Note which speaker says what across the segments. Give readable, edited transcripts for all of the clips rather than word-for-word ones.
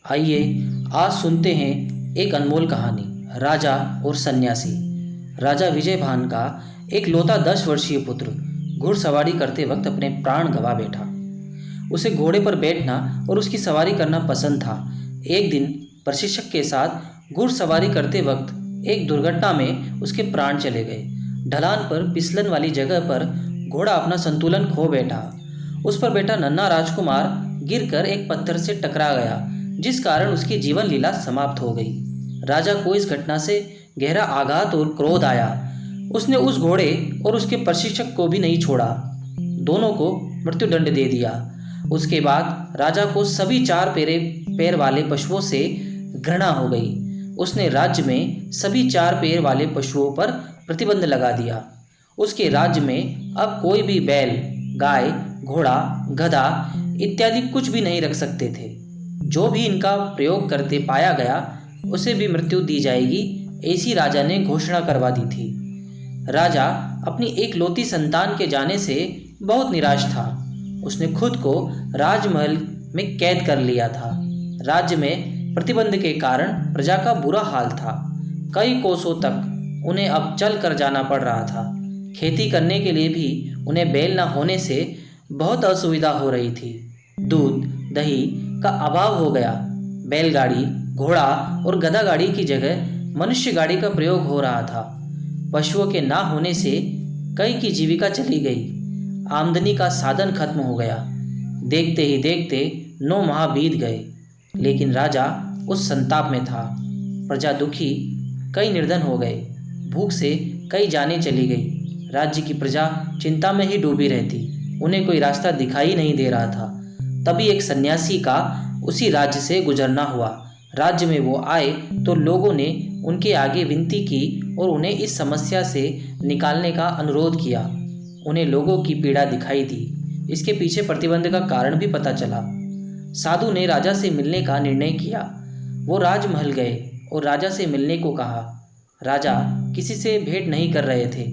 Speaker 1: आइए आज सुनते हैं एक अनमोल कहानी, राजा और सन्यासी। राजा विजयभान का एक लौता 10 वर्षीय पुत्र घुड़सवारी करते वक्त अपने प्राण गंवा बैठा। उसे घोड़े पर बैठना और उसकी सवारी करना पसंद था। एक दिन प्रशिक्षक के साथ घुड़सवारी करते वक्त एक दुर्घटना में उसके प्राण चले गए। ढलान पर फिसलन वाली जगह पर घोड़ा अपना संतुलन खो बैठा। उस पर बैठा नन्हा राजकुमार गिरकर एक पत्थर से टकरा गया, जिस कारण उसकी जीवन लीला समाप्त हो गई। राजा को इस घटना से गहरा आघात और क्रोध आया। उसने उस घोड़े और उसके प्रशिक्षक को भी नहीं छोड़ा, दोनों को मृत्युदंड दे दिया। उसके बाद राजा को सभी चार पैर वाले पशुओं से घृणा हो गई। उसने राज्य में सभी चार पैर वाले पशुओं पर प्रतिबंध लगा दिया। उसके राज्य में अब कोई भी बैल, गाय, घोड़ा, गधा इत्यादि कुछ भी नहीं रख सकते थे। जो भी इनका प्रयोग करते पाया गया उसे भी मृत्यु दी जाएगी, ऐसी राजा ने घोषणा करवा दी थी। राजा अपनी एक लौती संतान के जाने से बहुत निराश था। उसने खुद को राजमहल में कैद कर लिया था। राज्य में प्रतिबंध के कारण प्रजा का बुरा हाल था। कई कोसों तक उन्हें अब चल कर जाना पड़ रहा था। खेती करने के लिए भी उन्हें बैल न होने से बहुत असुविधा हो रही थी। दूध दही का अभाव हो गया। बैलगाड़ी, घोड़ा और गधा गाड़ी की जगह मनुष्य गाड़ी का प्रयोग हो रहा था। पशुओं के ना होने से कई की जीविका चली गई। आमदनी का साधन खत्म हो गया। देखते ही देखते 9 माह बीत गए, लेकिन राजा उस संताप में था। प्रजा दुखी, कई निर्धन हो गए। भूख से कई जानें चली गई। राज्य की प्रजा चिंता में ही डूबी रहती। उन्हें कोई रास्ता दिखाई नहीं दे रहा था। तभी एक सन्यासी का उसी राज्य से गुजरना हुआ। राज्य में वो आए तो लोगों ने उनके आगे विनती की और उन्हें इस समस्या से निकालने का अनुरोध किया। उन्हें लोगों की पीड़ा दिखाई दी। इसके पीछे प्रतिबंध का कारण भी पता चला। साधु ने राजा से मिलने का निर्णय किया। वो राजमहल गए और राजा से मिलने को कहा। राजा किसी से भेंट नहीं कर रहे थे,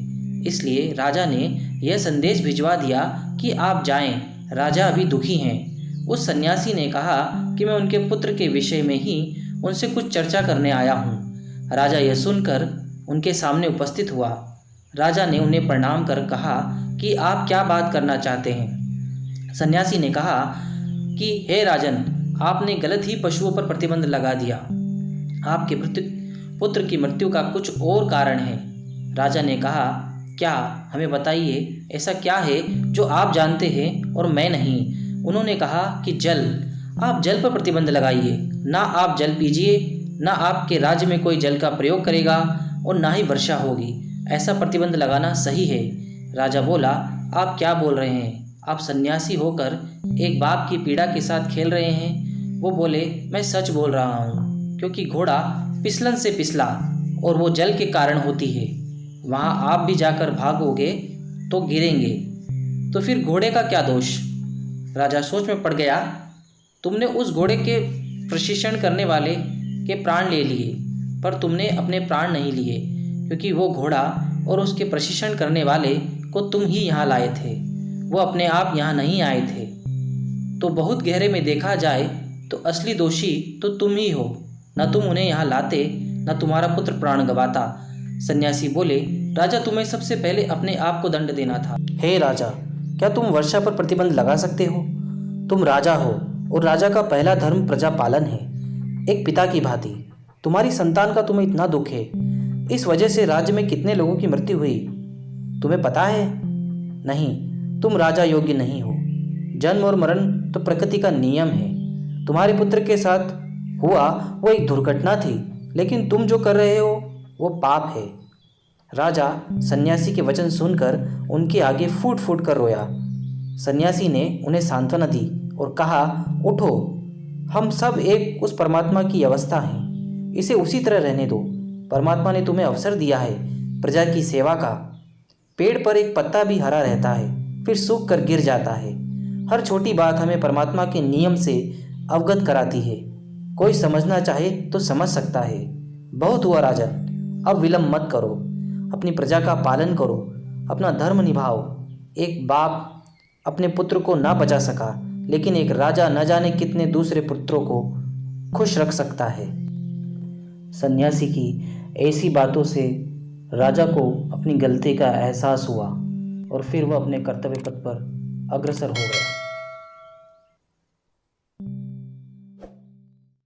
Speaker 1: इसलिए राजा ने यह संदेश भिजवा दिया कि आप जाएं, राजा अभी दुखी हैं। उस सन्यासी ने कहा कि मैं उनके पुत्र के विषय में ही उनसे कुछ चर्चा करने आया हूँ। राजा यह सुनकर उनके सामने उपस्थित हुआ। राजा ने उन्हें प्रणाम कर कहा कि आप क्या बात करना चाहते हैं। सन्यासी ने कहा कि हे राजन, आपने गलत ही पशुओं पर प्रतिबंध लगा दिया। आपके पुत्र की मृत्यु का कुछ और कारण है। राजा ने कहा, क्या, हमें बताइए, ऐसा क्या है जो आप जानते हैं और मैं नहीं। उन्होंने कहा कि जल, आप जल पर प्रतिबंध लगाइए। ना आप जल पीजिए, ना आपके राज्य में कोई जल का प्रयोग करेगा और ना ही वर्षा होगी। ऐसा प्रतिबंध लगाना सही है। राजा बोला, आप क्या बोल रहे हैं? आप सन्यासी होकर एक बाप की पीड़ा के साथ खेल रहे हैं। वो बोले, मैं सच बोल रहा हूँ, क्योंकि घोड़ा फिसलन से फिसला और वो जल के कारण होती है। वहाँ आप भी जाकर भागोगे तो गिरेंगे, तो फिर घोड़े का क्या दोष? राजा सोच में पड़ गया। तुमने उस घोड़े के प्रशिक्षण करने वाले के प्राण ले लिए, पर तुमने अपने प्राण नहीं लिए, क्योंकि वो घोड़ा और उसके प्रशिक्षण करने वाले को तुम ही यहाँ लाए थे। वो अपने आप यहाँ नहीं आए थे। तो बहुत गहरे में देखा जाए तो असली दोषी तो तुम ही हो। न तुम उन्हें यहाँ लाते, न तुम्हारा पुत्र प्राण गंवाता। सन्यासी बोले, राजा, तुम्हें सबसे पहले अपने आप को दंड देना था। हे राजा, क्या तुम वर्षा पर प्रतिबंध लगा सकते हो? तुम राजा हो और राजा का पहला धर्म प्रजा पालन है। एक पिता की भांति तुम्हारी संतान का तुम्हें इतना दुख है। इस वजह से राज्य में कितने लोगों की मृत्यु हुई, तुम्हें पता है? नहीं, तुम राजा योग्य नहीं हो। जन्म और मरण तो प्रकृति का नियम है। तुम्हारे पुत्र के साथ हुआ वो एक दुर्घटना थी, लेकिन तुम जो कर रहे हो वो पाप है। राजा सन्यासी के वचन सुनकर उनके आगे फूट फूट कर रोया। सन्यासी ने उन्हें सांत्वना दी और कहा, उठो, हम सब एक उस परमात्मा की अवस्था हैं। इसे उसी तरह रहने दो। परमात्मा ने तुम्हें अवसर दिया है प्रजा की सेवा का। पेड़ पर एक पत्ता भी हरा रहता है, फिर सूख कर गिर जाता है। हर छोटी बात हमें परमात्मा के नियम से अवगत कराती है। कोई समझना चाहे तो समझ सकता है। बहुत हुआ राजन, अब विलंब मत करो। अपनी प्रजा का पालन करो, अपना धर्म निभाओ। एक बाप अपने पुत्र को ना बचा सका, लेकिन एक राजा न जाने कितने दूसरे पुत्रों को खुश रख सकता है। सन्यासी की ऐसी बातों से राजा को अपनी गलती का एहसास हुआ और फिर वह अपने कर्तव्य पथ पर अग्रसर हो गया।